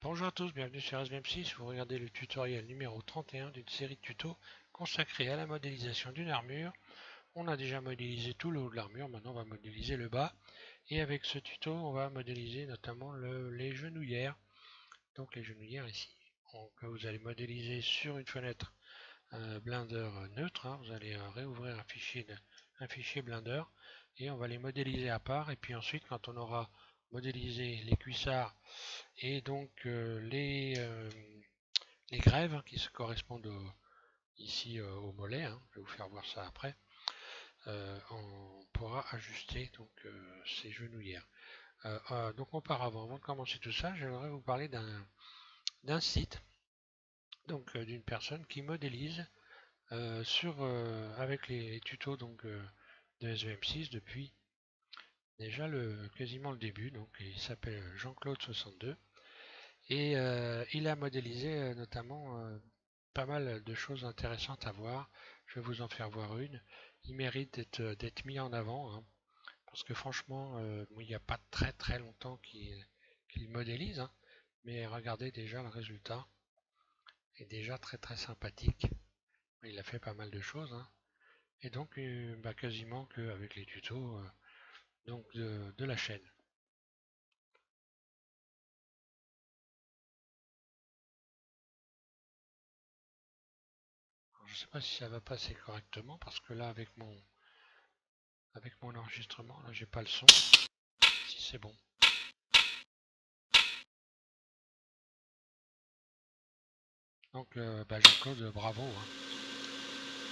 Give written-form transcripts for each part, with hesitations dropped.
Bonjour à tous, bienvenue sur SVM6, vous regardez le tutoriel numéro 31 d'une série de tutos consacrée à la modélisation d'une armure. On a déjà modélisé tout le haut de l'armure, maintenant on va modéliser le bas. Et avec ce tuto, on va modéliser notamment les genouillères. Donc les genouillères ici. Donc, vous allez modéliser sur une fenêtre Blender neutre, hein. Vous allez réouvrir un fichier Blender et on va les modéliser à part. Et puis ensuite, quand on aura modélisé les cuissards et donc les grèves, hein, qui se correspondent ici au mollet, hein, je vais vous faire voir ça après, on pourra ajuster donc ces genouillères. Donc auparavant, avant de commencer tout ça, j'aimerais vous parler d'un site, donc d'une personne qui modélise avec les tutos donc, de SVM6 depuis déjà quasiment le début. Donc il s'appelle Jean-Claude62 et il a modélisé notamment pas mal de choses intéressantes à voir. Je vais vous en faire voir une. Il mérite d'être mis en avant, hein, parce que franchement, il n'y a pas très très longtemps qu'il modélise, hein, mais regardez déjà le résultat est déjà très très sympathique. Il a fait pas mal de choses, hein, et donc bah, quasiment qu'avec les tutos donc de la chaîne. Alors, je ne sais pas si ça va passer correctement parce que là avec mon enregistrement, là j'ai pas le son. Si c'est bon. Donc bah, Jean-Claude, bravo, hein.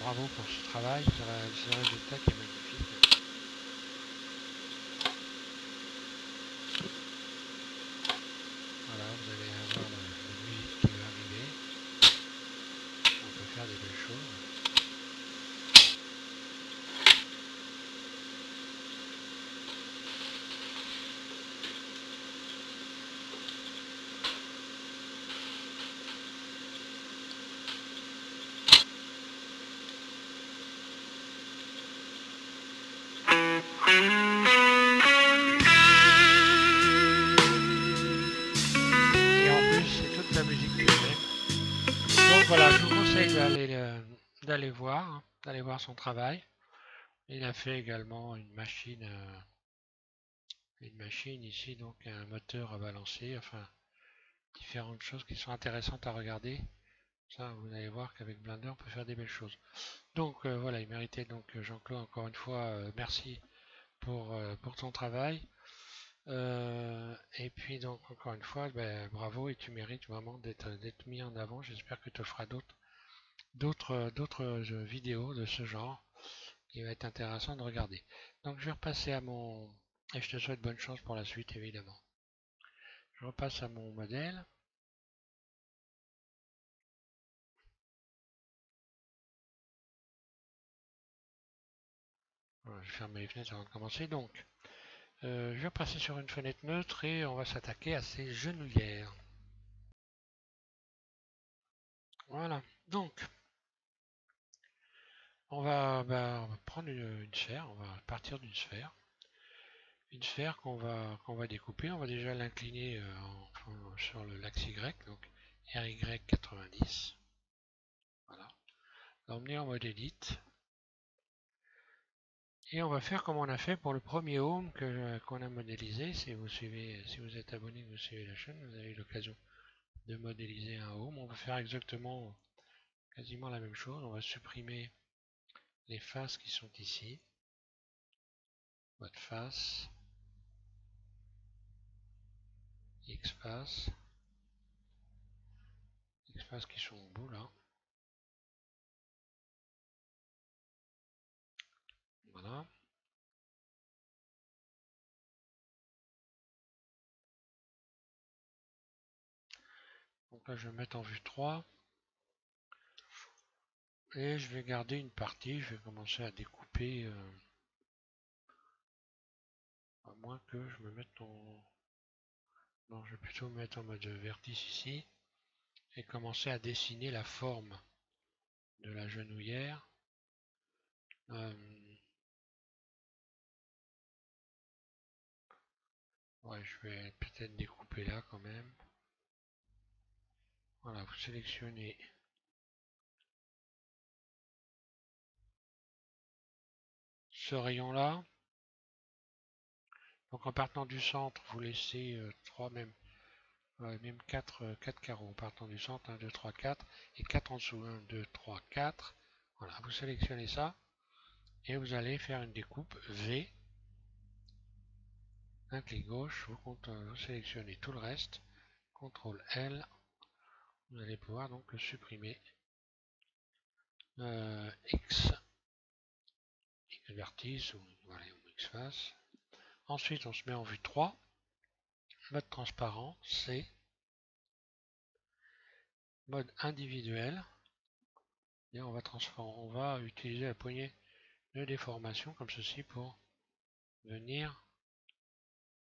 Bravo pour ce travail, c'est un résultat qui est magnifique. Voilà, vous allez avoir la musique qui va arriver. On peut faire des belles choses. Et en plus, c'est toute la musique que j'aime. Donc voilà, je vous conseille d'aller voir, hein, d'aller voir son travail. Il a fait également une machine ici, donc un moteur à balancer, enfin différentes choses qui sont intéressantes à regarder. Ça, vous allez voir qu'avec Blender, on peut faire des belles choses. Donc voilà, il méritait donc Jean-Claude encore une fois, merci pour ton travail. Et puis donc encore une fois, ben, bravo et tu mérites vraiment d'être mis en avant. J'espère que tu feras d'autres vidéos de ce genre qui va être intéressant de regarder. Donc je vais repasser à mon et je te souhaite bonne chance pour la suite évidemment. Je repasse à mon modèle. Voilà, je ferme les fenêtres avant de commencer. Donc je vais passer sur une fenêtre neutre et on va s'attaquer à ces genouillères. Voilà. Donc on va prendre une sphère, on va partir d'une sphère. Une sphère qu'on va découper. On va déjà l'incliner sur l'axe Y, donc RY 90. Voilà. L'emmener en mode Edit. Et on va faire comme on a fait pour le premier home qu'on a modélisé. Si vous êtes abonné, que vous suivez la chaîne, vous avez eu l'occasion de modéliser un home. On va faire exactement quasiment la même chose. On va supprimer les faces qui sont ici. Mode face, X face, X face qui sont au bout là. Voilà. Donc là je vais mettre en vue 3. Et je vais garder une partie, je vais commencer à découper, à moins que je me mette en... Non, je vais plutôt me mettre en mode vertice ici, et commencer à dessiner la forme de la genouillère. Euh, ouais, je vais peut-être découper là quand même. Voilà, vous sélectionnez ce rayon-là. Donc en partant du centre, vous laissez 3 même, même 4 carreaux en partant du centre, 1, 2, 3, 4, et 4 en dessous, 1, 2, 3, 4. Voilà, vous sélectionnez ça, et vous allez faire une découpe V. Un clic gauche, vous sélectionnez tout le reste, CTRL L, vous allez pouvoir donc le supprimer. X vertice ou, voilà, ou X face. Ensuite, on se met en vue 3. Mode transparent, C. Mode individuel. Et on va utiliser la poignée de déformation comme ceci pour venir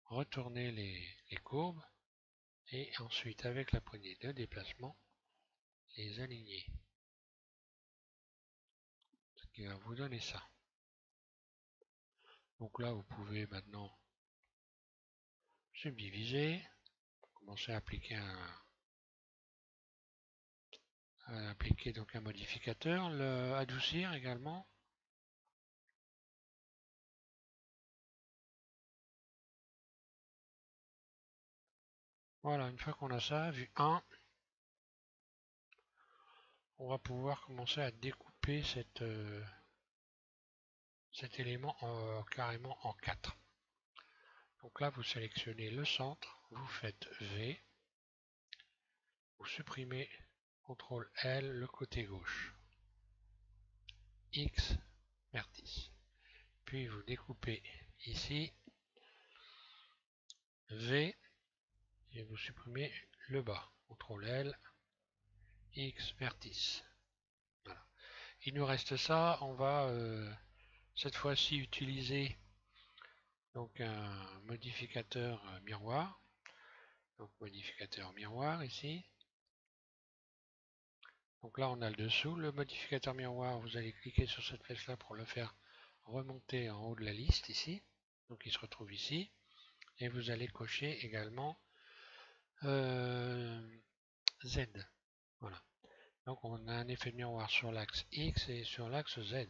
retourner les courbes et ensuite avec la poignée de déplacement les aligner. Ce qui va vous donner ça. Donc là, vous pouvez maintenant subdiviser, commencer à appliquer donc un modificateur, le adoucir également. Voilà, une fois qu'on a ça, vue 1, on va pouvoir commencer à découper cet élément carrément en 4. Donc là, vous sélectionnez le centre, vous faites V, vous supprimez CTRL L le côté gauche, X vertice. Puis vous découpez ici, V, et vous supprimez le bas, CTRL L, X vertice. Voilà. Il nous reste ça, on va cette fois-ci utiliser donc un modificateur miroir. Donc modificateur miroir ici. Donc là on a le dessous, le modificateur miroir, vous allez cliquer sur cette flèche là pour le faire remonter en haut de la liste ici. Donc il se retrouve ici. Et vous allez cocher également Z. Voilà. Donc on a un effet de miroir sur l'axe X et sur l'axe Z.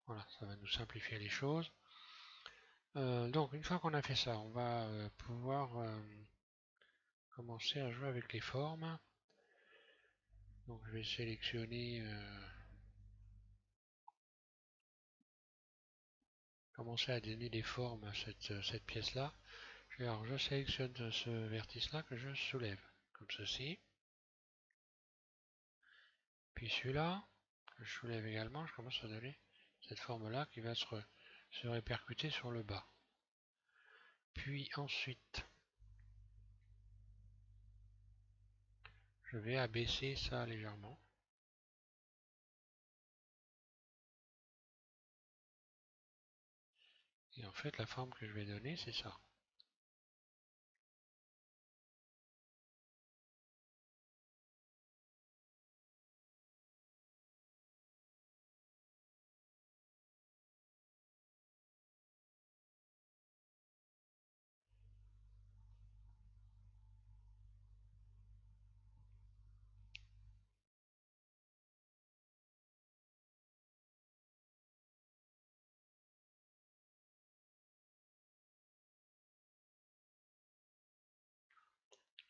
Voilà, ça va nous simplifier les choses. Donc une fois qu'on a fait ça, on va pouvoir commencer à jouer avec les formes. Donc je vais sélectionner, commencer à donner des formes à cette pièce-là. Alors je sélectionne ce vertice-là que je soulève, comme ceci. Puis celui-là, que je soulève également, je commence à donner cette forme-là qui va se répercuter sur le bas. Puis ensuite, je vais abaisser ça légèrement. Et en fait, la forme que je vais donner, c'est ça.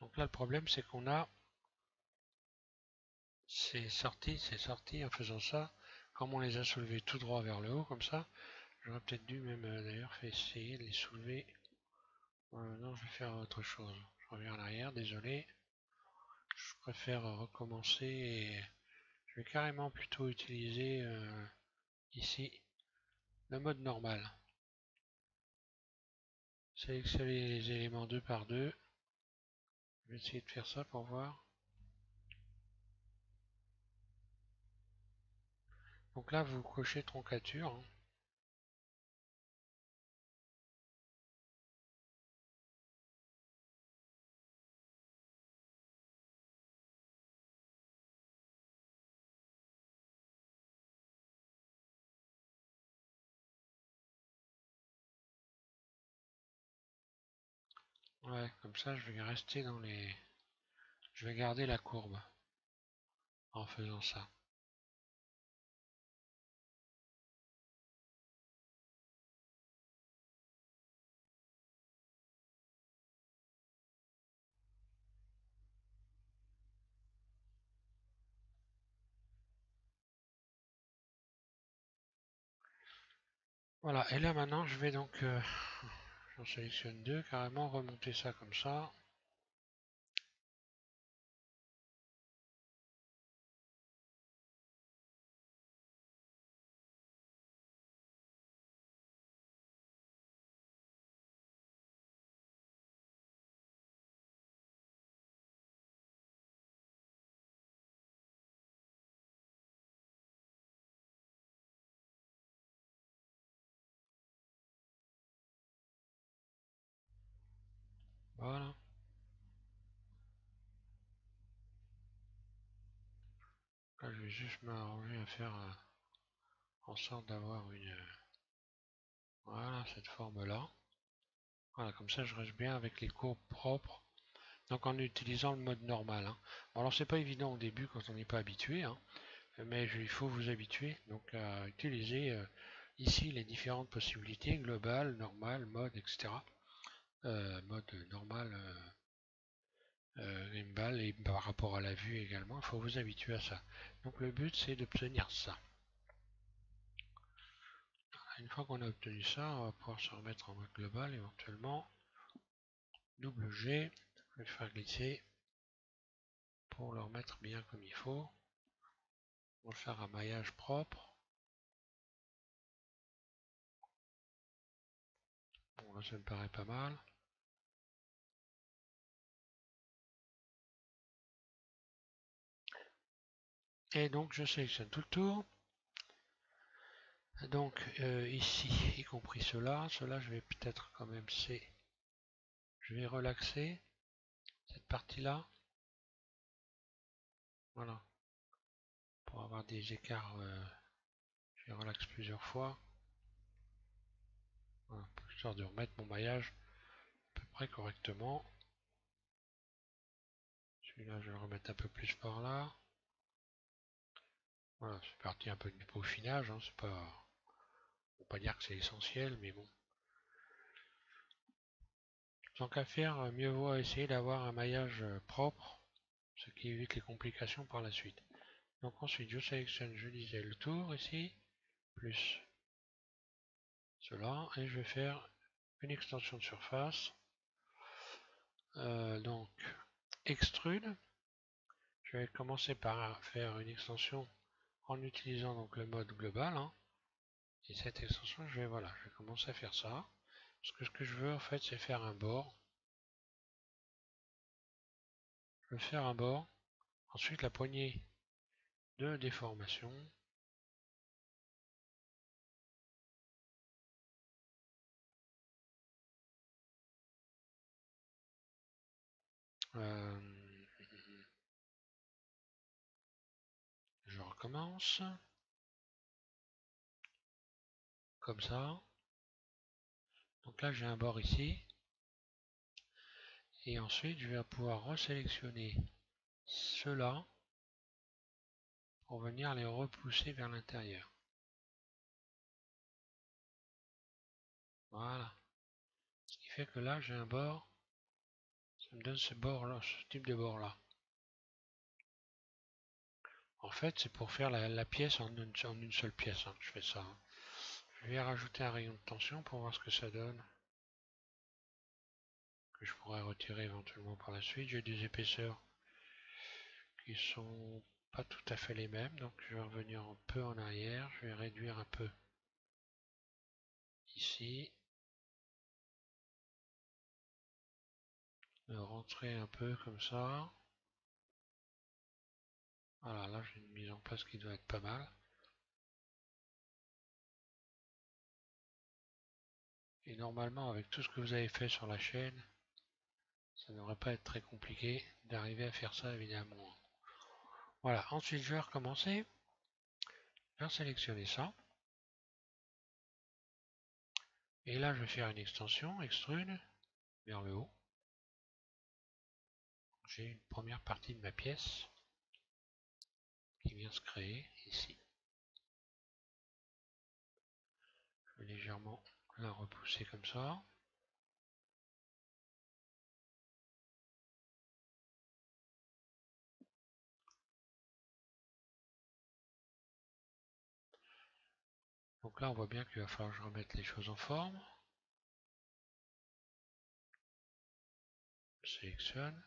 Donc là, le problème, c'est qu'on a c'est sorti en faisant ça. Comme on les a soulevés tout droit vers le haut, comme ça, j'aurais peut-être dû même d'ailleurs essayer de les soulever. Non, je vais faire autre chose. Je reviens en arrière, désolé. Je préfère recommencer et je vais carrément plutôt utiliser ici le mode normal. Sélectionner les éléments 2 par 2. Je vais essayer de faire ça pour voir. Donc là, vous cochez troncature, hein. Ouais, comme ça, je vais rester dans les... Je vais garder la courbe. en faisant ça. Voilà, et là maintenant je vais donc, j'en sélectionne deux, carrément remonter ça comme ça. Voilà. Là je vais juste m'arranger à faire en sorte d'avoir une, voilà, cette forme là. Voilà, comme ça je reste bien avec les courbes propres. Donc en utilisant le mode normal, hein. Bon, alors c'est pas évident au début quand on n'est pas habitué, hein, mais il faut vous habituer donc à utiliser ici les différentes possibilités, global, normal, mode, etc. Mode normal, gimbal et par rapport à la vue également, il faut vous habituer à ça. Donc le but c'est d'obtenir ça. Une fois qu'on a obtenu ça, on va pouvoir se remettre en mode global éventuellement. Double G, je vais le faire glisser pour le remettre bien comme il faut. On va faire un maillage propre. Bon là ça me paraît pas mal. Et donc je sélectionne tout le tour. Donc ici, y compris cela, je vais peut-être quand même je vais relaxer cette partie-là. Voilà. Pour avoir des écarts, je relaxe plusieurs fois. Voilà, histoire de remettre mon maillage à peu près correctement. Celui-là, je vais le remettre un peu plus par là. Voilà, c'est parti un peu du peaufinage, hein, c'est pas, faut pas dire que c'est essentiel, mais bon. Tant qu'à faire, mieux vaut essayer d'avoir un maillage propre, ce qui évite les complications par la suite. Donc ensuite, je sélectionne, je disais, le tour ici, plus cela, et je vais faire une extension de surface. Donc, extrude. Je vais commencer par faire une extension en utilisant donc le mode global, hein. Et cette extension, voilà, je vais commencer à faire ça. Parce que ce que je veux en fait, c'est faire un bord. Je veux faire un bord. Ensuite, la poignée de déformation. Euh, je recommence. Comme ça. Donc là, j'ai un bord ici. Et ensuite, je vais pouvoir resélectionner ceux-là pour venir les repousser vers l'intérieur. Voilà. Ce qui fait que là, j'ai un bord. Ça me donne ce bord-là, ce type de bord-là. En fait, c'est pour faire la pièce en une seule pièce, hein, que je fais ça, hein. Je vais rajouter un rayon de tension pour voir ce que ça donne. Que je pourrais retirer éventuellement par la suite. J'ai des épaisseurs qui sont pas tout à fait les mêmes, donc je vais revenir un peu en arrière. Je vais réduire un peu ici. Rentrer un peu comme ça. Voilà, là j'ai une mise en place qui doit être pas mal. Et normalement, avec tout ce que vous avez fait sur la chaîne, ça ne devrait pas être très compliqué d'arriver à faire ça évidemment. Voilà, ensuite je vais recommencer. Je vais sélectionner ça. Et là je vais faire une extension, extrude, vers le haut. J'ai une première partie de ma pièce. qui vient se créer ici. Je vais légèrement la repousser comme ça. Donc là, on voit bien qu'il va falloir que je remette les choses en forme. Je sélectionne.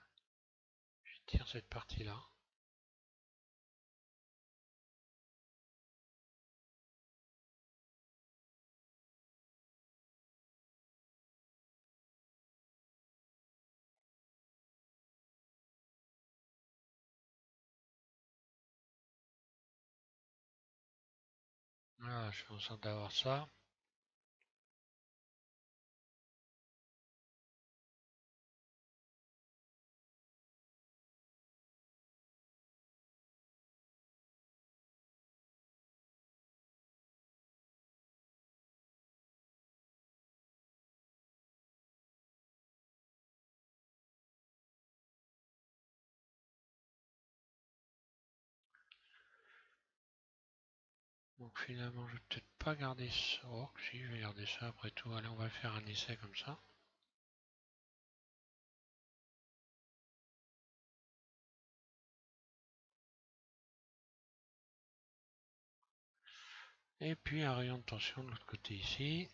Je tire cette partie-là. Voilà, je fais en sorte d'avoir ça. Donc finalement, je vais peut-être pas garder ça. Oh, si, je vais garder ça après tout. Allez, on va faire un essai comme ça. Et puis un rayon de tension de l'autre côté ici.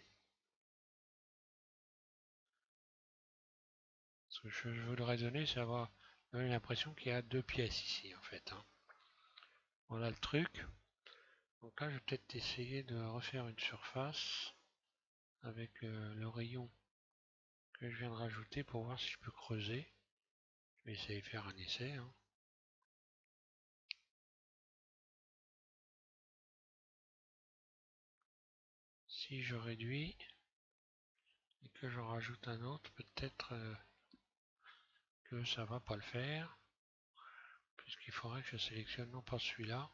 Ce que je voudrais donner, c'est avoir l'impression qu'il y a deux pièces ici en fait. Voilà le truc. Donc là, je vais peut-être essayer de refaire une surface avec le rayon que je viens de rajouter pour voir si je peux creuser. Je vais essayer de faire un essai. Si je réduis et que j'en rajoute un autre, peut-être que ça va pas le faire, puisqu'il faudrait que je sélectionne non pas celui-là,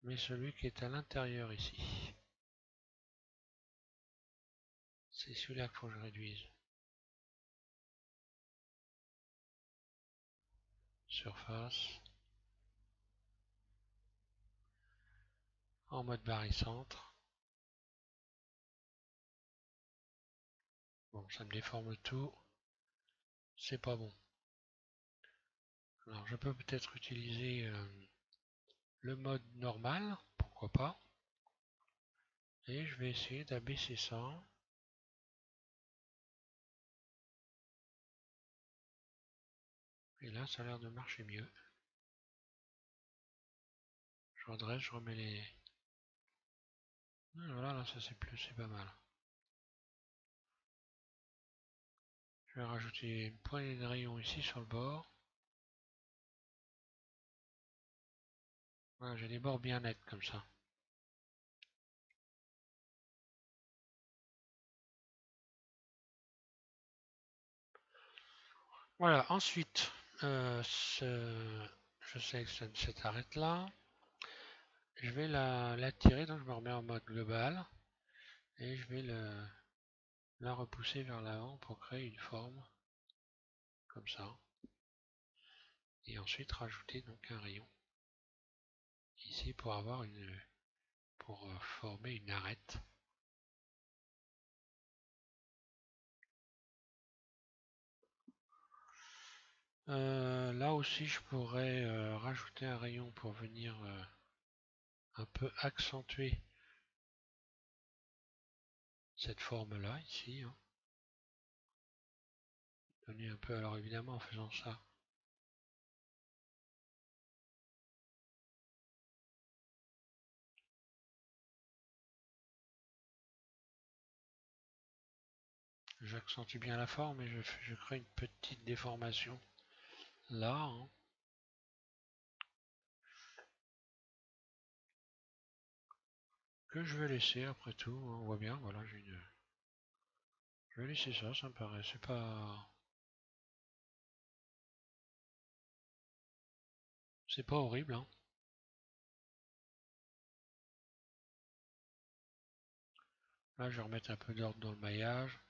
mais celui qui est à l'intérieur ici. C'est celui-là qu'il faut que je réduise. Surface. En mode barycentre. Bon, ça me déforme tout. C'est pas bon. Alors, je peux peut-être utiliser le mode normal, pourquoi pas. Et je vais essayer d'abaisser ça. Et là, ça a l'air de marcher mieux. Je redresse, je remets les... Ah, voilà, là, ça c'est plus, c'est pas mal. Je vais rajouter une poignée de rayons ici sur le bord. Voilà, j'ai des bords bien nets comme ça. Voilà, ensuite, je sélectionne cette arête là. Je vais la tirer, donc je me remets en mode global. Et je vais la repousser vers l'avant pour créer une forme comme ça. Et ensuite rajouter donc un rayon ici pour avoir pour former une arête. Là aussi je pourrais rajouter un rayon pour venir un peu accentuer cette forme là ici. Donner un peu, alors évidemment en faisant ça, j'accentue bien la forme et je crée une petite déformation là. Que je vais laisser après tout, on voit bien, voilà, je vais laisser ça, ça me paraît, c'est pas horrible. Là, je vais remettre un peu d'ordre dans le maillage.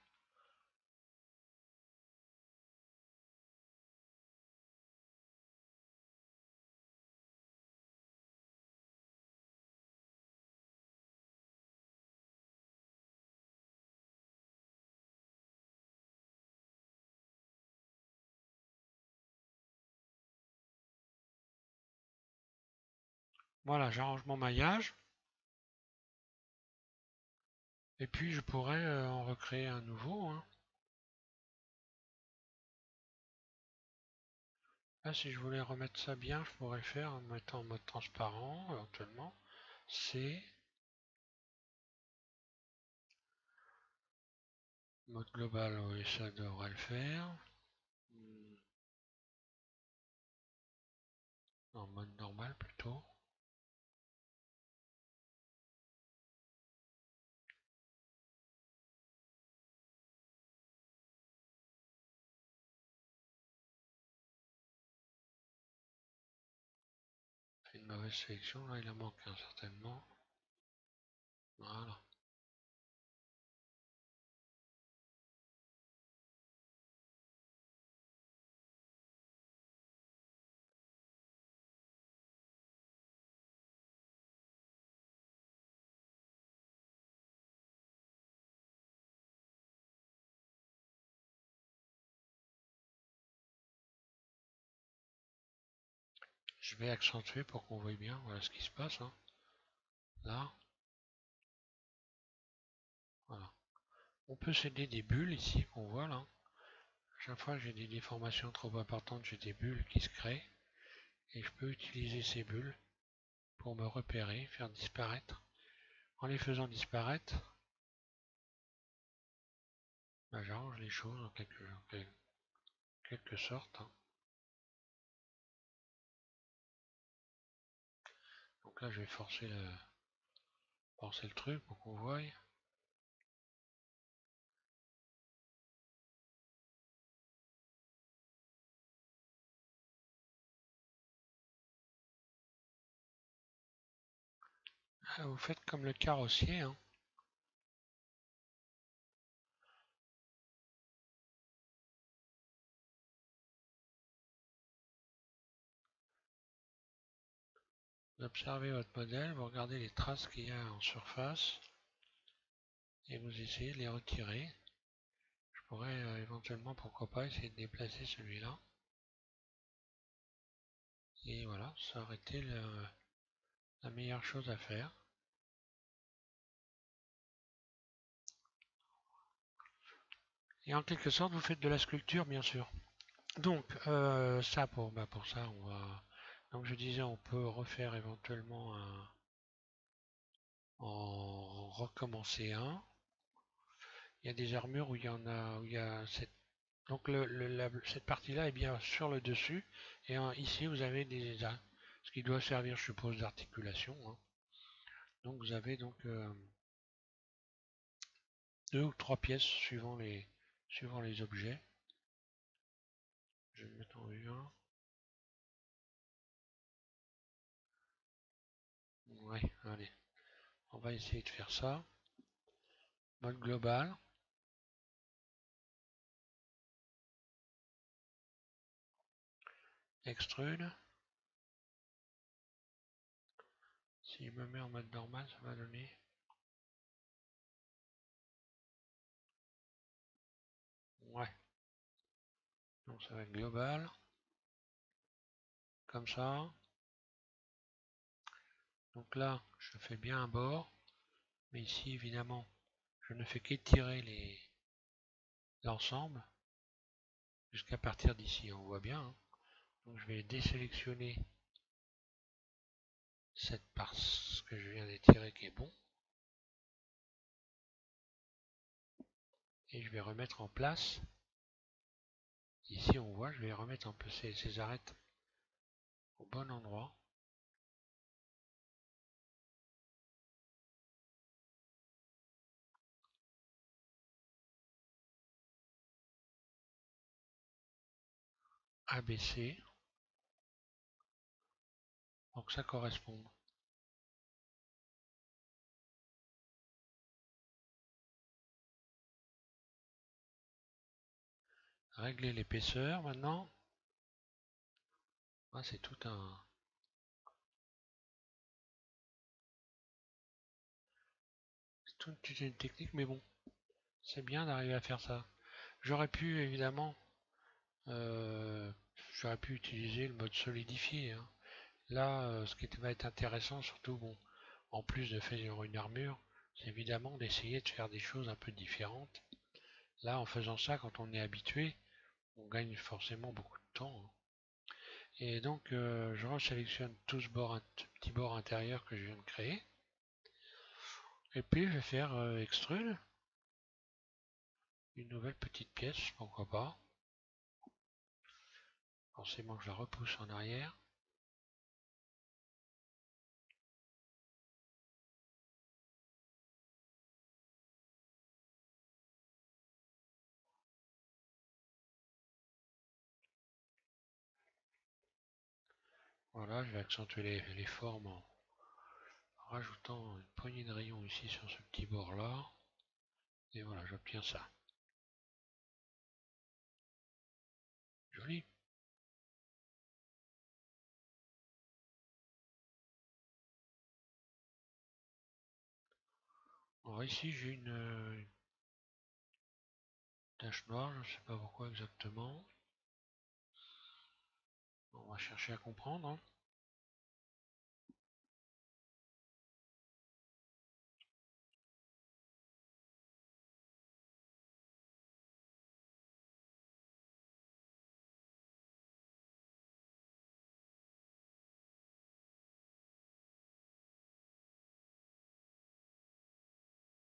Voilà, j'arrange mon maillage. Et puis je pourrais en recréer un nouveau, hein. Là, si je voulais remettre ça bien, je pourrais faire en mettant en mode transparent, éventuellement. C'est mode global, oui, ça devrait le faire. En mode normal plutôt. Fait une mauvaise sélection, là il en manque un certainement. Voilà. Je vais accentuer pour qu'on voit bien, voilà ce qui se passe, hein. Là, voilà. On peut s'aider des bulles ici qu'on voit là. Chaque fois que j'ai des déformations trop importantes, j'ai des bulles qui se créent. Et je peux utiliser ces bulles pour me repérer, faire disparaître. En les faisant disparaître, bah, j'arrange les choses en quelque sorte, hein. Donc là, je vais forcer le truc pour qu'on voie. Ah, vous faites comme le carrossier, hein. Vous observez votre modèle, vous regardez les traces qu'il y a en surface et vous essayez de les retirer. Je pourrais éventuellement, pourquoi pas, essayer de déplacer celui-là. Et voilà, ça aurait été la meilleure chose à faire. Et en quelque sorte, vous faites de la sculpture, bien sûr. Donc, ça, pour ça, on va... Donc, je disais, on peut refaire éventuellement en recommencer un. Il y a des armures où il y en a, où il y a cette... Donc, cette partie-là est bien sur le dessus. Et ici, vous avez ce qui doit servir, je suppose, d'articulation, hein. Donc, vous avez donc deux ou trois pièces suivant les objets. Je vais le mettre en U1. Ouais, allez. On va essayer de faire ça. Mode global. Extrude. Si je me mets en mode normal, ça va donner. Ouais. Donc ça va être global. Comme ça. Donc là, je fais bien un bord. Mais ici, évidemment, je ne fais qu'étirer l'ensemble. Jusqu'à partir d'ici, on voit bien, hein. Donc je vais désélectionner cette partie que je viens d'étirer qui est bon. Et je vais remettre en place. Ici, on voit, je vais remettre un peu ces arêtes au bon endroit. Abaisser. Pour que ça corresponde. Régler l'épaisseur maintenant. Ah, c'est toute une technique, mais bon, c'est bien d'arriver à faire ça. J'aurais pu évidemment, euh, j'aurais pu utiliser le mode solidifié, hein, Là, ce qui va être intéressant, surtout, bon, en plus de faire une armure, c'est évidemment d'essayer de faire des choses un peu différentes. Là, en faisant ça, quand on est habitué, on gagne forcément beaucoup de temps, hein. Et donc, je resélectionne tout ce petit bord intérieur que je viens de créer. Et puis, je vais faire extrude une nouvelle petite pièce, pourquoi pas. Forcément, je la repousse en arrière. Voilà, je vais accentuer les formes en rajoutant une poignée de rayons ici sur ce petit bord là. Et voilà, j'obtiens ça. Joli. Alors ici j'ai une tache noire, je ne sais pas pourquoi exactement. On va chercher à comprendre, hein.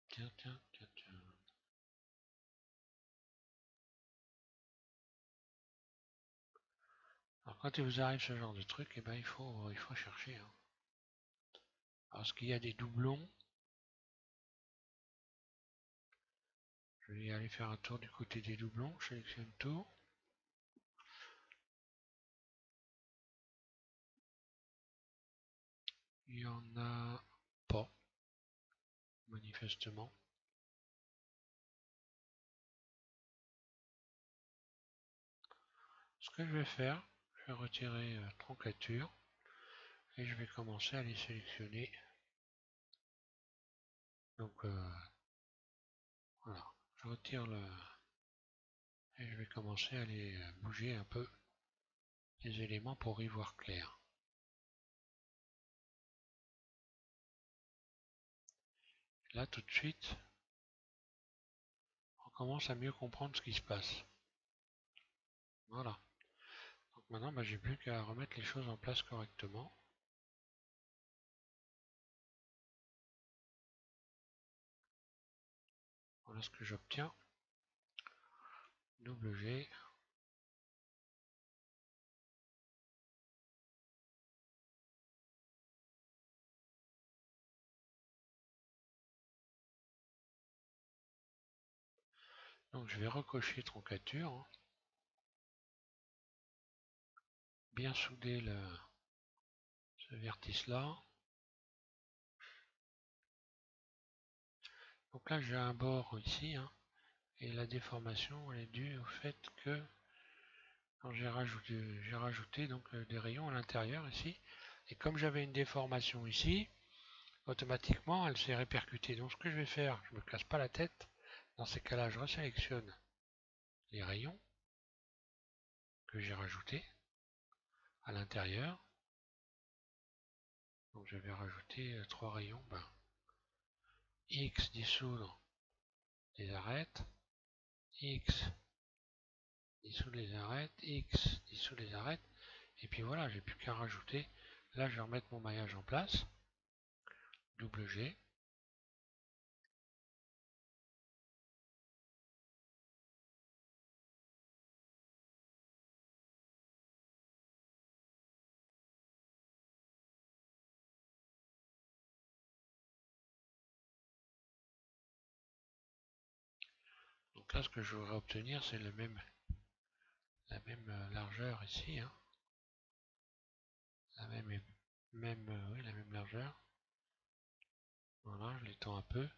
Tiens, tiens, tiens, tiens. Alors quand il vous arrive ce genre de truc, eh ben, il faut chercher, hein. Parce qu'il y a des doublons. Je vais aller faire un tour du côté des doublons. Je sélectionne tout. Il y en a pas, manifestement. Ce que je vais faire, je vais retirer troncature et je vais commencer à les sélectionner. Donc voilà, je retire le et je vais commencer à les bouger un peu les éléments pour y voir clair. Là tout de suite, on commence à mieux comprendre ce qui se passe. Voilà. Donc maintenant, bah, j'ai plus qu'à remettre les choses en place correctement. Voilà ce que j'obtiens. Double G. Donc je vais recocher troncature, hein. Bien souder ce vertice là. Donc là j'ai un bord ici, hein, et la déformation elle est due au fait que quand j'ai rajouté donc des rayons à l'intérieur ici, et comme j'avais une déformation ici, automatiquement elle s'est répercutée. Donc ce que je vais faire, je ne me casse pas la tête, dans ces cas-là je resélectionne les rayons que j'ai rajoutés à l'intérieur. Donc je vais rajouter trois rayons, ben, X dissoudre les arêtes, X dissoudre les arêtes, X dissoudre les arêtes, et puis voilà, j'ai plus qu'à rajouter. Là je vais remettre mon maillage en place, double G. Donc là ce que je voudrais obtenir c'est la même largeur ici, hein. La même, oui, la même largeur. Voilà, je l'étends un peu.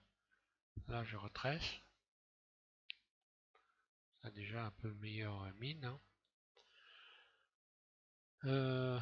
Là je retresse. Ça a déjà un peu meilleure mine, hein. Euh,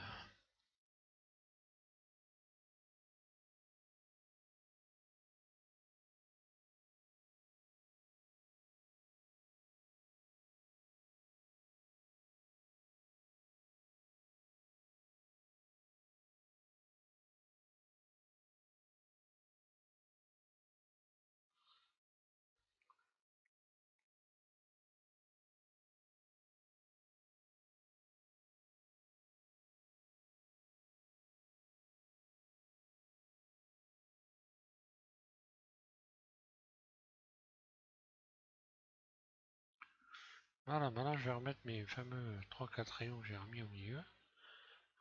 Voilà, maintenant je vais remettre mes fameux 3-4 rayons que j'ai remis au milieu.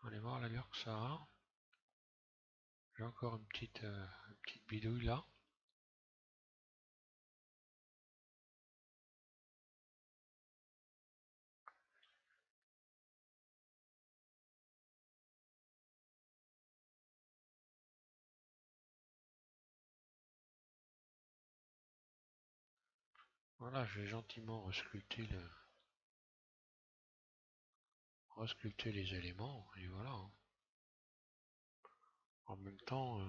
On va aller voir l'allure que ça a. J'ai encore une petite bidouille là. Voilà, je vais gentiment resculpter les éléments, et voilà, hein. En même temps,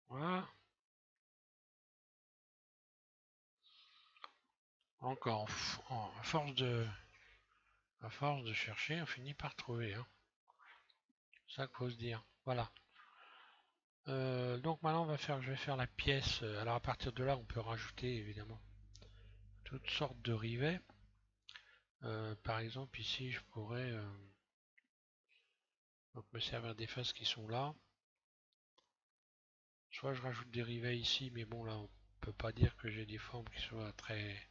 voilà. Encore, à force de chercher, on finit par trouver, hein. C'est ça qu'il faut se dire. Voilà. Donc maintenant, je vais faire la pièce. Alors à partir de là, on peut rajouter évidemment toutes sortes de rivets. Par exemple, ici, je pourrais donc me servir des faces qui sont là. Soit je rajoute des rivets ici, mais bon, là, on peut pas dire que j'ai des formes qui soient très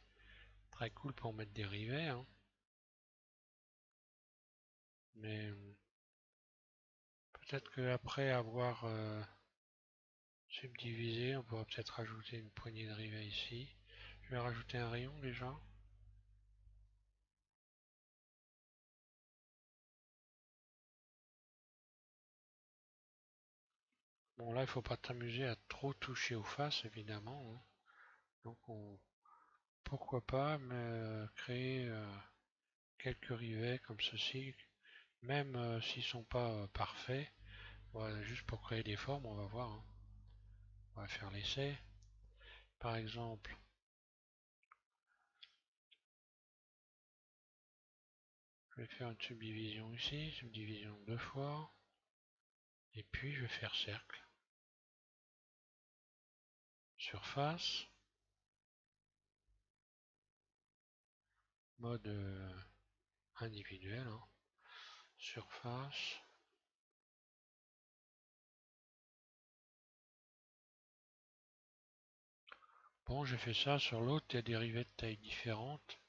cool pour mettre des rivets, hein. Mais peut-être qu'après avoir subdivisé, on pourra peut-être rajouter une poignée de rivets ici. Je vais rajouter un rayon déjà. Bon, là, il faut pas t'amuser à trop toucher aux faces, évidemment, hein. Donc, pourquoi pas créer quelques rivets comme ceci, même s'ils sont pas parfaits. Voilà, juste pour créer des formes, on va voir, hein. On va faire l'essai. Par exemple, je vais faire une subdivision ici, subdivision deux fois, et puis je vais faire cercle, surface, mode individuel, hein. Surface. Bon, j'ai fait ça sur l'autre, il y a des rivets de taille différentes.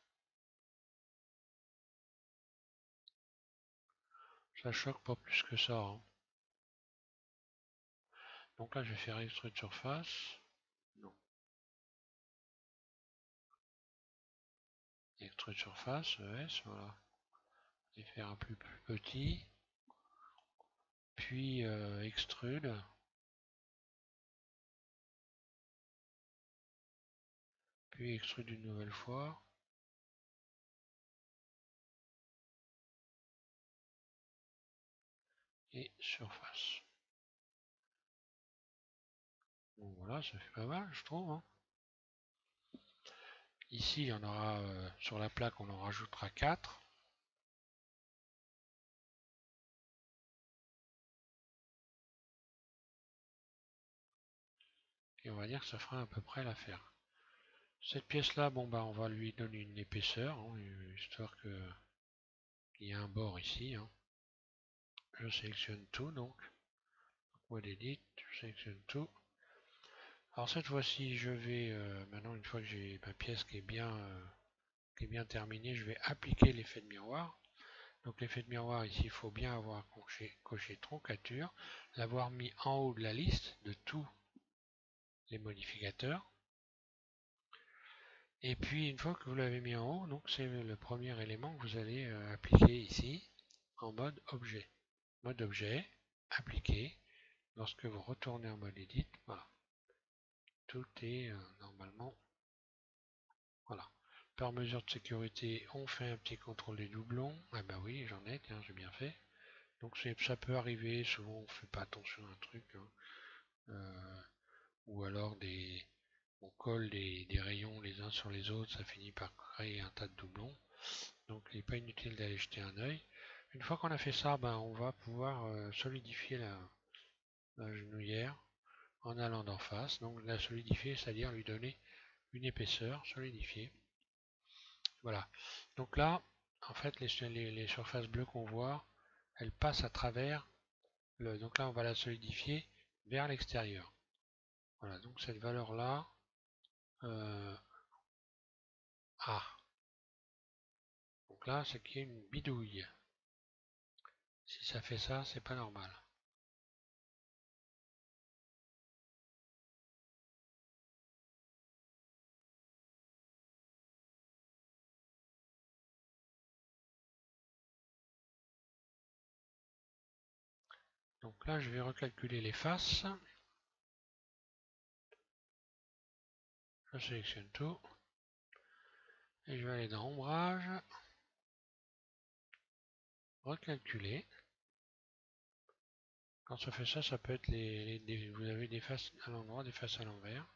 Ça choque pas plus que ça, hein. Donc là, je vais faire extrude surface. Non, extrude surface, ES, voilà. Je vais faire un plus petit. Puis extrude. Puis extrude une nouvelle fois. Et surface. Bon, voilà, ça fait pas mal, je trouve, hein. Ici, il y en aura sur la plaque, on en rajoutera 4. Et on va dire que ça fera à peu près l'affaire. Cette pièce-là, bon bah on va lui donner une épaisseur, hein, histoire qu'il y ait un bord ici, hein. Je sélectionne tout donc. Wall Edit, je sélectionne tout. Alors cette fois-ci, je vais maintenant une fois que j'ai ma pièce qui est bien terminée, je vais appliquer l'effet de miroir. Donc l'effet de miroir ici, il faut bien avoir coché troncature, l'avoir mis en haut de la liste de tous les modificateurs. Et puis une fois que vous l'avez mis en haut, donc c'est le premier élément que vous allez appliquer ici en mode objet. Mode objet, appliquer. Lorsque vous retournez en mode edit, voilà, tout est normalement, voilà. Par mesure de sécurité, on fait un petit contrôle des doublons. Ah bah oui, j'en ai, tiens, j'ai bien fait. Donc ça peut arriver, souvent on fait pas attention à un truc, hein. Ou alors on colle des rayons les uns sur les autres, ça finit par créer un tas de doublons. Donc il n'est pas inutile d'aller jeter un œil. Une fois qu'on a fait ça, ben, on va pouvoir solidifier la genouillère en allant d'en face. Donc la solidifier, c'est-à-dire lui donner une épaisseur solidifiée. Voilà. Donc là, en fait, les surfaces bleues qu'on voit, elles passent à travers le. Donc là, on va la solidifier vers l'extérieur. Voilà. Donc cette valeur-là, ah. Donc là, c'est qu'il y a une bidouille. Si ça fait ça, c'est pas normal. Donc là, je vais recalculer les faces. Je sélectionne tout. Et je vais aller dans Ombrage. Recalculer. Quand ça fait ça, ça peut être vous avez des faces à l'endroit, des faces à l'envers.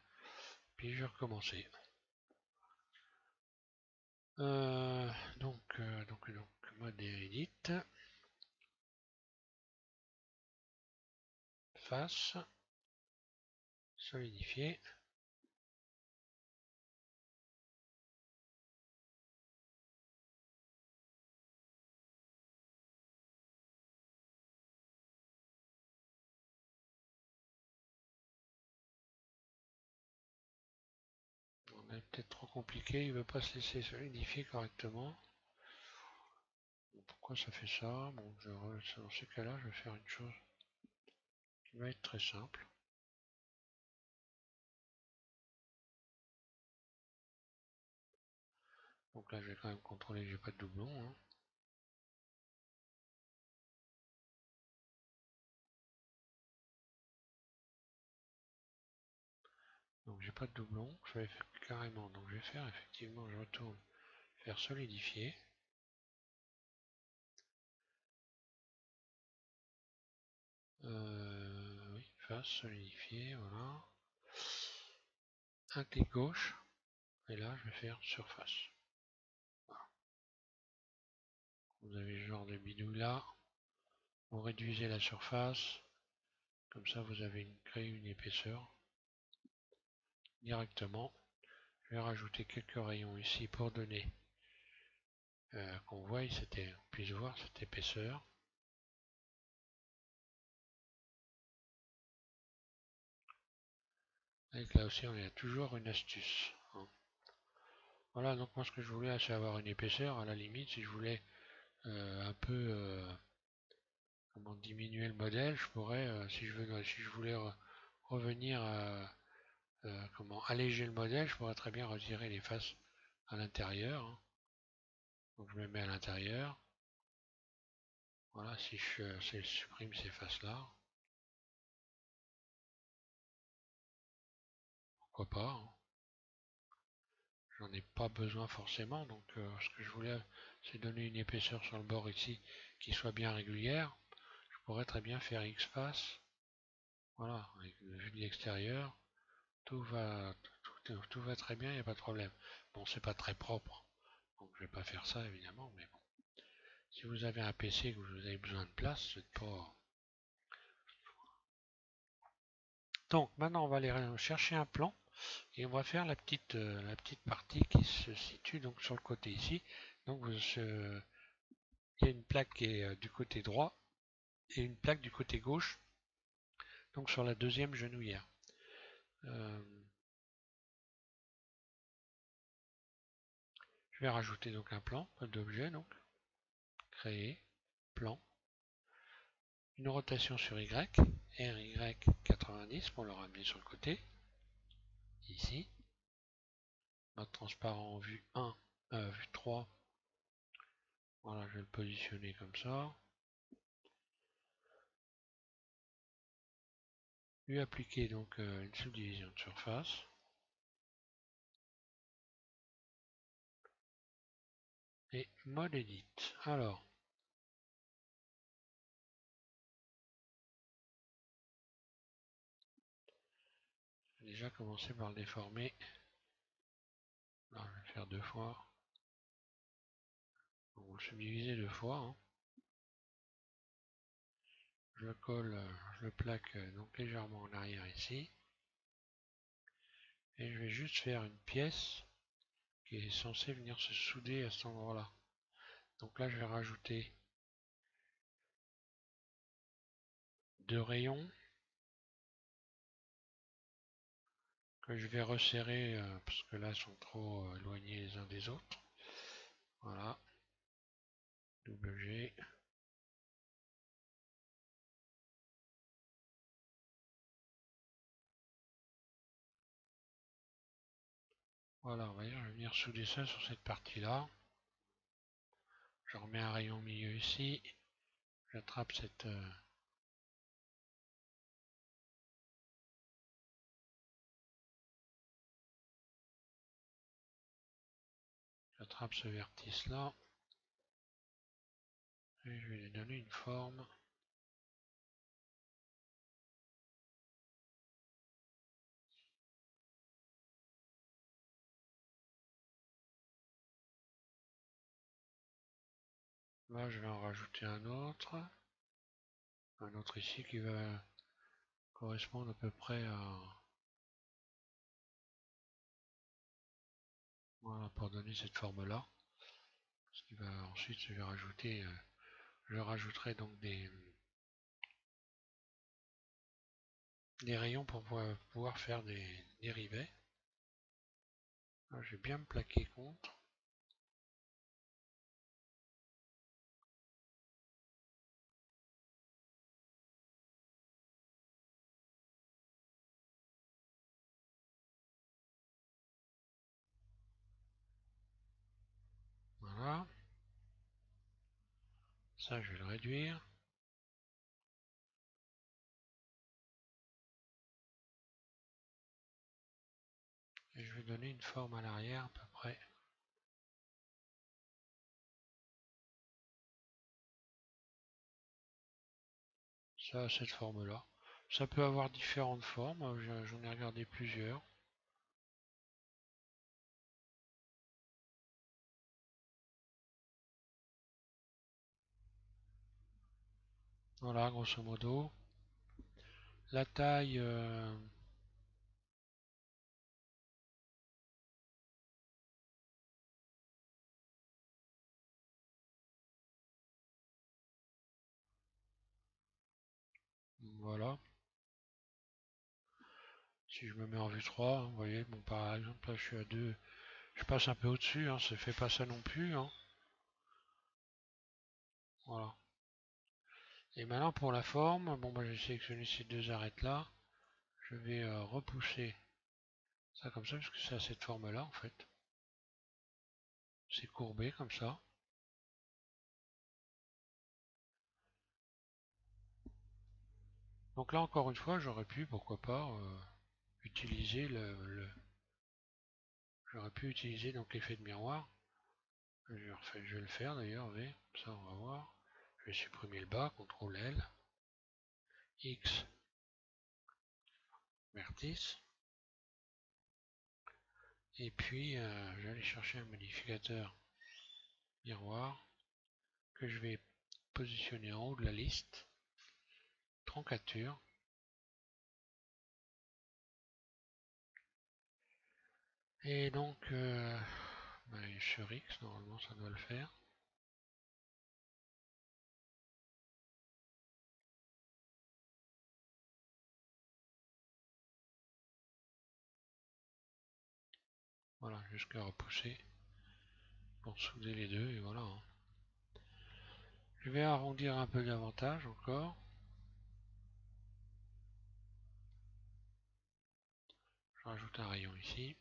Puis je vais recommencer. Donc, mode edit. Face. Solidifier. On est peut-être trop compliqué, il ne veut pas se laisser solidifier correctement. Pourquoi ça fait ça? Bon, dans ces cas-là, je vais faire une chose qui va être très simple. Donc là, je vais quand même contrôler que j'ai pas de doublon, hein. Donc j'ai pas de doublon, je vais faire carrément. Donc je vais faire effectivement, je retourne faire solidifier. Oui, face solidifier, voilà. Un clic gauche, et là je vais faire surface. Voilà. Vous avez ce genre de bidouille là. Vous réduisez la surface, comme ça vous avez créé une épaisseur directement. Je vais rajouter quelques rayons ici pour donner qu'on voit, on puisse voir cette épaisseur. Et là aussi on a toujours une astuce, hein. Voilà, donc moi ce que je voulais c'est avoir une épaisseur. À la limite, si je voulais un peu comment diminuer le modèle, je pourrais, si je voulais revenir à comment alléger le modèle, je pourrais très bien retirer les faces à l'intérieur, hein. Donc je me mets à l'intérieur. Voilà, si je supprime ces faces-là, pourquoi pas, hein. J'en ai pas besoin forcément, donc ce que je voulais, c'est donner une épaisseur sur le bord ici qui soit bien régulière. Je pourrais très bien faire X face, voilà, avec vue de l'extérieur, tout va très bien, il n'y a pas de problème. Bon, c'est pas très propre, donc je vais pas faire ça évidemment, mais bon. Si vous avez un PC que vous avez besoin de place, c'est pas. Donc maintenant on va aller chercher un plan et on va faire la petite partie qui se situe donc sur le côté ici. Donc il y a une plaque qui est du côté droit et une plaque du côté gauche, donc sur la deuxième genouillère. Euh, je vais rajouter donc un plan, pas d'objet, donc créer, plan, une rotation sur Y, RY 90 pour le ramener sur le côté, ici. notre transparent vue 1, vue 3. Voilà, je vais le positionner comme ça. Lui appliquer donc une subdivision de surface. Et mode edit. Alors, je vais déjà commencer par le déformer. Là, je vais le faire 2 fois. On va le subdiviser 2 fois. Hein. Je le colle, je le plaque donc légèrement en arrière ici. Et je vais juste faire une pièce qui est censée venir se souder à cet endroit-là. Donc là, je vais rajouter 2 rayons que je vais resserrer parce que là, ils sont trop éloignés les uns des autres. Voilà. Double G. Voilà, on va dire, je vais venir souder ça sur cette partie-là. Je remets un rayon au milieu ici. J'attrape cette... j'attrape ce vertice-là. Et je vais lui donner une forme. Là, je vais en rajouter un autre. Un autre ici qui va correspondre à peu près à... Voilà, pour donner cette forme-là. Ce qui va ensuite, je vais rajouter... je rajouterai donc des rayons pour pouvoir faire des rivets. Là, je vais bien me plaquer contre. Voilà. Ça, je vais le réduire. Et je vais donner une forme à l'arrière à peu près. Ça a cette forme-là. Ça peut avoir différentes formes. J'en ai regardé plusieurs. Voilà, grosso modo. La taille... voilà. Si je me mets en vue 3, vous voyez, bon, par exemple, là, je suis à 2. Je passe un peu au-dessus, hein, ça fait pas ça non plus. Hein. Voilà. Et maintenant, pour la forme, bon, bah, j'ai sélectionné ces deux arêtes-là. Je vais repousser ça comme ça, parce que c'est à cette forme-là, en fait. C'est courbé comme ça. Donc là, encore une fois, j'aurais pu, pourquoi pas, utiliser j'aurais pu utiliser donc l'effet de miroir. Je vais le faire d'ailleurs, V, ça on va voir. Je vais supprimer le bas, CTRL L, X, vertice. Et puis, je vais aller chercher un modificateur miroir que je vais positionner en haut de la liste. Troncature. Et donc, sur X, normalement ça doit le faire. Voilà, jusqu'à repousser pour souder les deux, et voilà. Hein. Je vais arrondir un peu davantage encore. Je rajoute un rayon ici.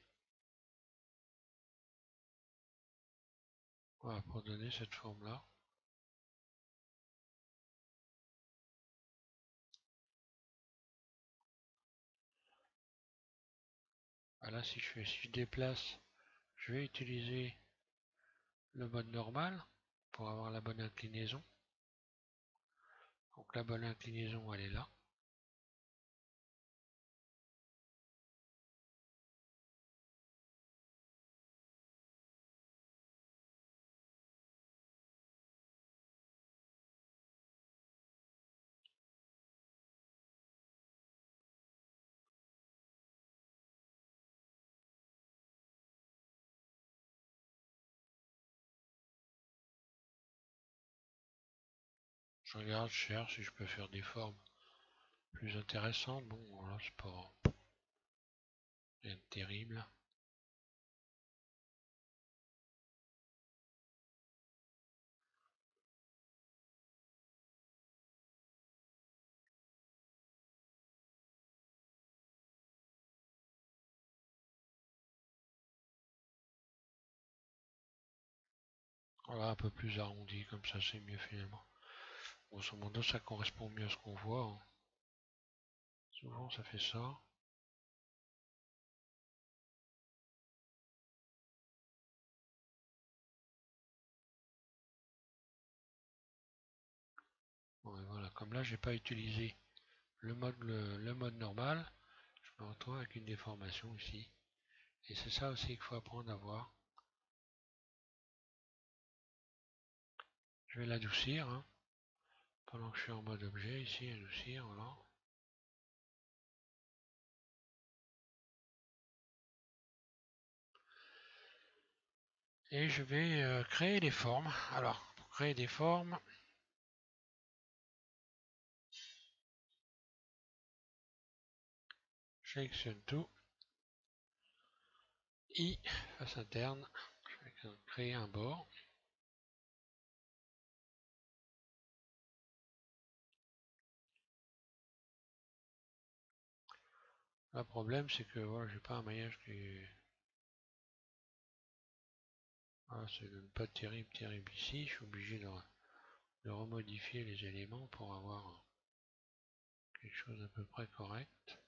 Voilà, pour donner cette forme-là. Voilà, si je déplace, je vais utiliser le mode normal pour avoir la bonne inclinaison. Donc la bonne inclinaison, elle est là. Je regarde, je cherche si je peux faire des formes plus intéressantes. Bon, voilà, c'est pas rien de terrible. Voilà, un peu plus arrondi, comme ça c'est mieux finalement. Grosso modo, ça correspond mieux à ce qu'on voit, hein. Souvent, ça fait ça. Bon, et voilà, comme là, j'ai pas utilisé le mode normal, je me retrouve avec une déformation ici. Et c'est ça aussi qu'il faut apprendre à voir. Je vais l'adoucir, hein, pendant que je suis en mode objet, ici, adoucir, voilà. Et je vais créer des formes. Alors, pour créer des formes, je sélectionne tout. I, face interne, je vais créer un bord. Le problème, c'est que voilà, j'ai pas un maillage qui est... Voilà, c'est pas terrible, terrible ici. Je suis obligé de remodifier les éléments pour avoir quelque chose d'à peu près correct.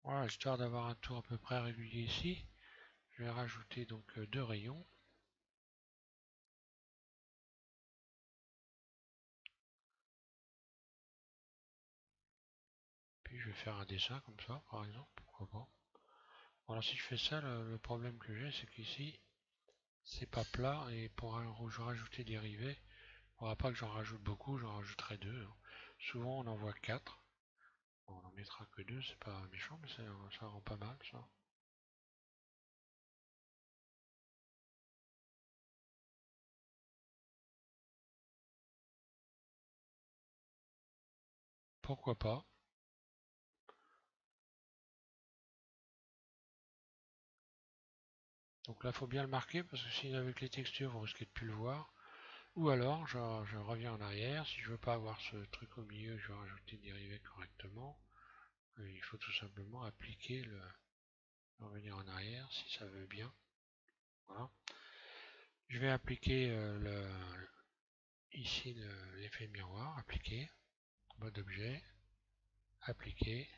Voilà, histoire d'avoir un tour à peu près régulier ici, je vais rajouter donc deux rayons. Puis je vais faire un dessin comme ça, par exemple, pourquoi pas. Voilà, si je fais ça, le problème que j'ai, c'est qu'ici, c'est pas plat, et pour rajouter des rivets, il ne faudra pas que j'en rajoute beaucoup, j'en rajouterai deux, hein. Souvent, on en voit quatre. Bon, on en mettra que deux, c'est pas méchant, mais ça rend pas mal, ça. Pourquoi pas? Donc là, il faut bien le marquer, parce que sinon, avec les textures, vous risquez de plus le voir. Ou alors, je reviens en arrière. Si je veux pas avoir ce truc au milieu, je vais rajouter des rivets correctement. Il faut tout simplement appliquer revenir en arrière, si ça veut bien. Voilà. Je vais appliquer ici l'effet miroir, appliquer, mode objet, appliquer,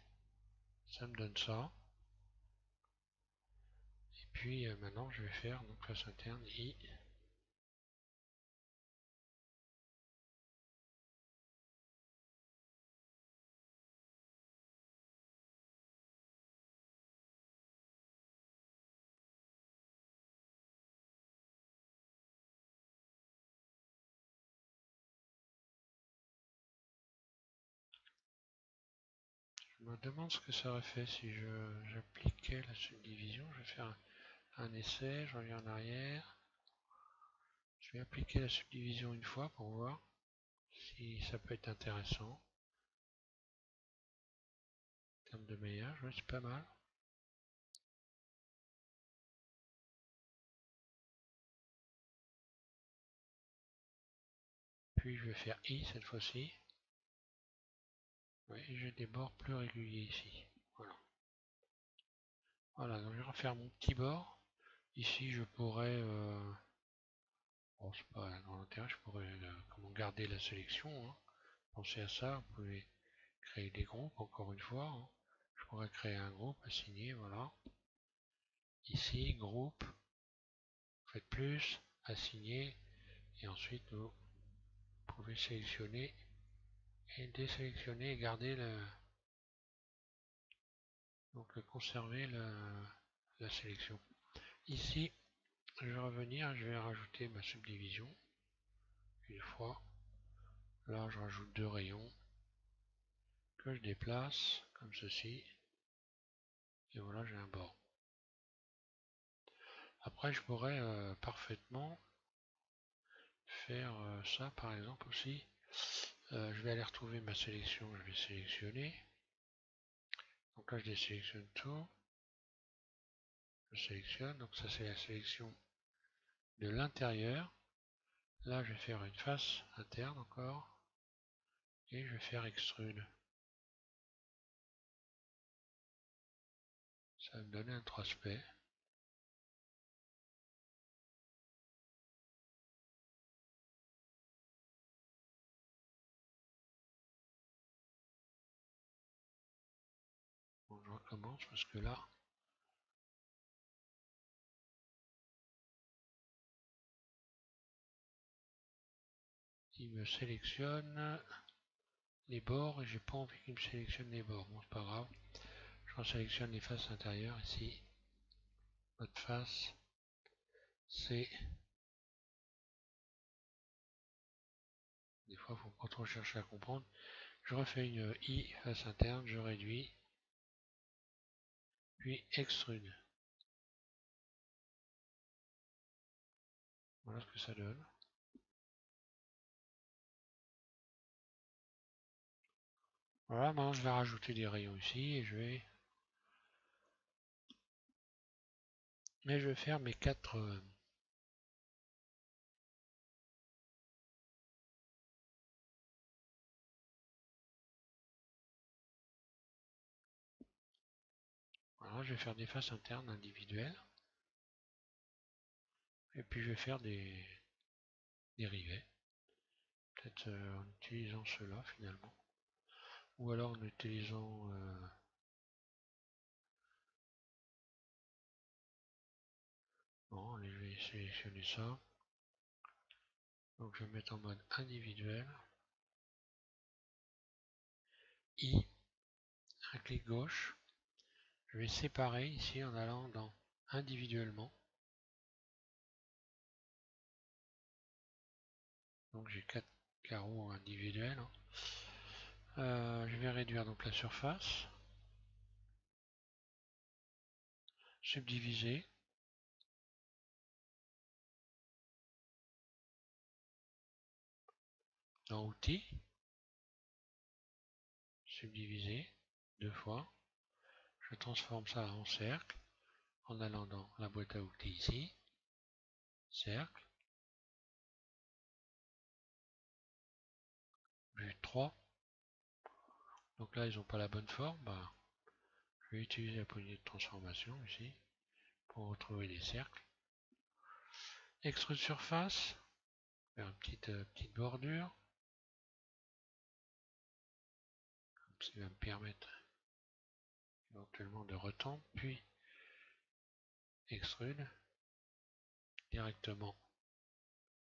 ça me donne ça. Et puis maintenant, je vais faire donc face interne I. me demande ce que ça aurait fait si j'appliquais la subdivision. Je vais faire un essai, je reviens en arrière. Je vais appliquer la subdivision une fois pour voir si ça peut être intéressant. En termes de maillage, ouais, c'est pas mal. Puis je vais faire I cette fois-ci. Oui, j'ai des bords plus réguliers ici. Voilà. Voilà, donc je vais refaire mon petit bord. Ici, je pourrais, bon, c'est pas un grand intérêt, je pourrais comment garder la sélection. Hein. Pensez à ça, vous pouvez créer des groupes, encore une fois. Hein. Je pourrais créer un groupe, assigner, voilà. Ici, groupe, faites plus, assigner, et ensuite vous pouvez sélectionner et désélectionner et garder le, donc conserver la sélection. Ici, je vais revenir, je vais rajouter ma subdivision une fois. Là, je rajoute deux rayons que je déplace comme ceci. Et voilà, j'ai un bord. Après, je pourrais parfaitement faire ça, par exemple aussi. Je vais aller retrouver ma sélection, je vais sélectionner. Donc là, je désélectionne tout. Je sélectionne, donc ça c'est la sélection de l'intérieur. Là, je vais faire une face interne encore. Et je vais faire extrude. Ça va me donner un 3 aspect. Bon, je recommence parce que là, il me sélectionne les bords et j'ai pas envie qu'il me sélectionne les bords. Bon, c'est pas grave. Je sélectionne les faces intérieures ici. Notre face, c'est... Des fois, il faut pas trop chercher à comprendre. Je refais une I face interne, je réduis, puis extrude. Voilà ce que ça donne. Voilà, maintenant je vais rajouter des rayons ici et je vais... Mais je vais faire mes quatre... Voilà, je vais faire des faces internes individuelles. Et puis je vais faire des rivets. Peut-être en utilisant cela finalement. Ou alors en utilisant... Bon, allez, je vais sélectionner ça. Donc je vais mettre en mode individuel. I, un clic gauche. Je vais séparer ici en allant dans individuellement. Donc j'ai 4 carreaux individuels. Hein. Je vais réduire donc la surface. Subdiviser. Dans outils. Subdiviser. Deux fois. Je transforme ça en cercle. En allant dans la boîte à outils ici. Cercle. Vue 3. Donc là ils n'ont pas la bonne forme. Bah, je vais utiliser la poignée de transformation ici. Pour retrouver les cercles. Extrude surface. Faire une petite bordure. Ce qui va me permettre éventuellement de retendre. Puis extrude. Directement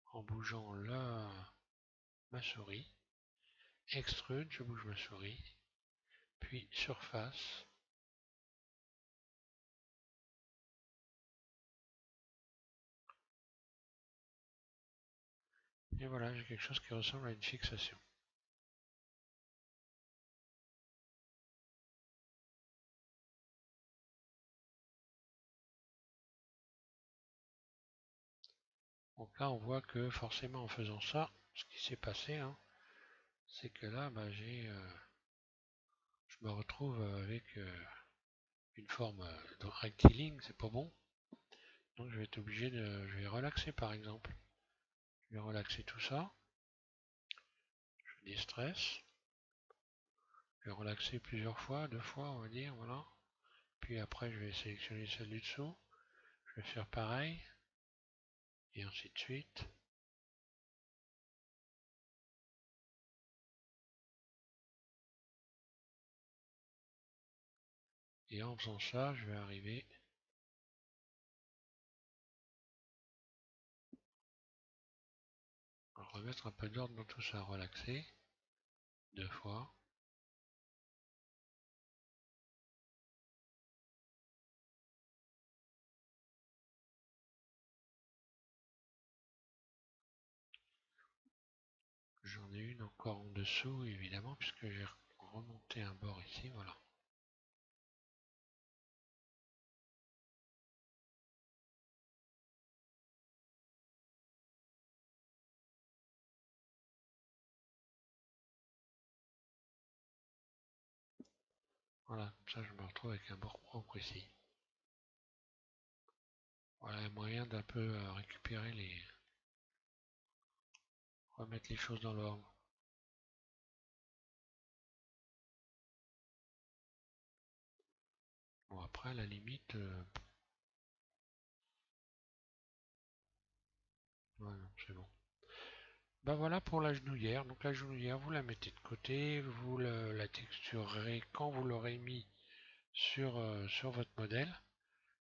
en bougeant ma souris. Extrude, je bouge ma souris. Puis surface. Et voilà, j'ai quelque chose qui ressemble à une fixation. Donc là, on voit que forcément en faisant ça, ce qui s'est passé, hein, c'est que là, bah, je me retrouve avec une forme de rectiligne, c'est pas bon. Donc je vais être obligé de, je vais relaxer par exemple. Je vais relaxer tout ça. Je déstresse. Je vais relaxer plusieurs fois, 2 fois on va dire, voilà. Puis après je vais sélectionner celle du dessous. Je vais faire pareil. Et ainsi de suite. Et en faisant ça, je vais arriver à remettre un peu d'ordre dans tout ça, relaxer. 2 fois. J'en ai une encore en dessous, évidemment, puisque j'ai remonté un bord ici, voilà. Voilà, comme ça je me retrouve avec un bord propre ici. Voilà, un moyen d'un peu récupérer les... remettre les choses dans l'ordre. Bon, après, à la limite... ouais, non, c'est bon. Ben voilà pour la genouillère. Donc la genouillère, vous la mettez de côté, vous la texturerez quand vous l'aurez mis sur votre modèle,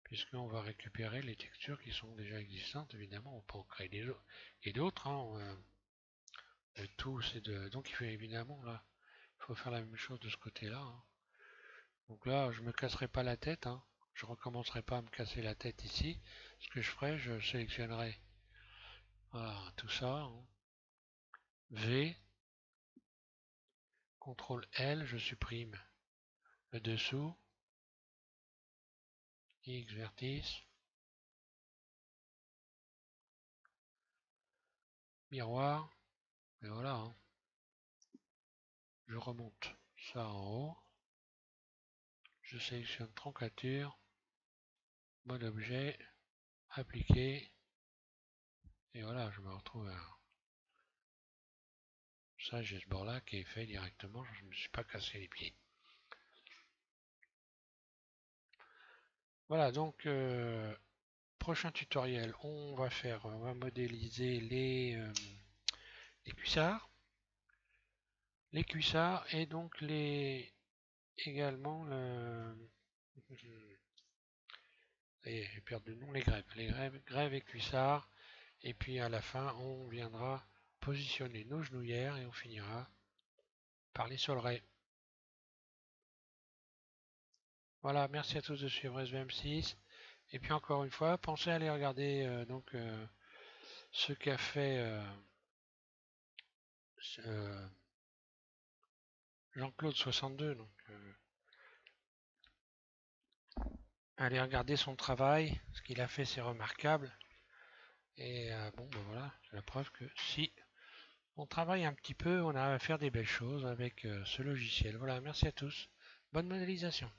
puisqu'on va récupérer les textures qui sont déjà existantes. Évidemment, on peut en créer des autres et d'autres. Hein, tout, c'est de... Donc il faut évidemment là, il faut faire la même chose de ce côté-là. Hein. Donc là, je me casserai pas la tête. Hein. Je recommencerai pas à me casser la tête ici. Ce que je ferai, je sélectionnerai voilà, tout ça. Hein. V, CTRL L, je supprime le dessous. X vertice, miroir, et voilà. Hein. Je remonte ça en haut. Je sélectionne troncature, mode objet, appliquer, et voilà, je me retrouve à... Ça, j'ai ce bord-là qui est fait directement, je ne me suis pas cassé les pieds. Voilà, donc prochain tutoriel, on va modéliser les cuissards, et donc également et j'ai perdu le nom, grèves et cuissards, et puis à la fin, on viendra positionner nos genouillères et on finira par les solerer. Voilà, merci à tous de suivre SVM6. Et puis encore une fois, pensez à aller regarder ce qu'a fait Jean-Claude 62. Donc, allez regarder son travail, ce qu'il a fait, c'est remarquable. Et bon, ben voilà, c'est la preuve que si on travaille un petit peu, on arrive à faire des belles choses avec ce logiciel. Voilà, merci à tous. Bonne modélisation.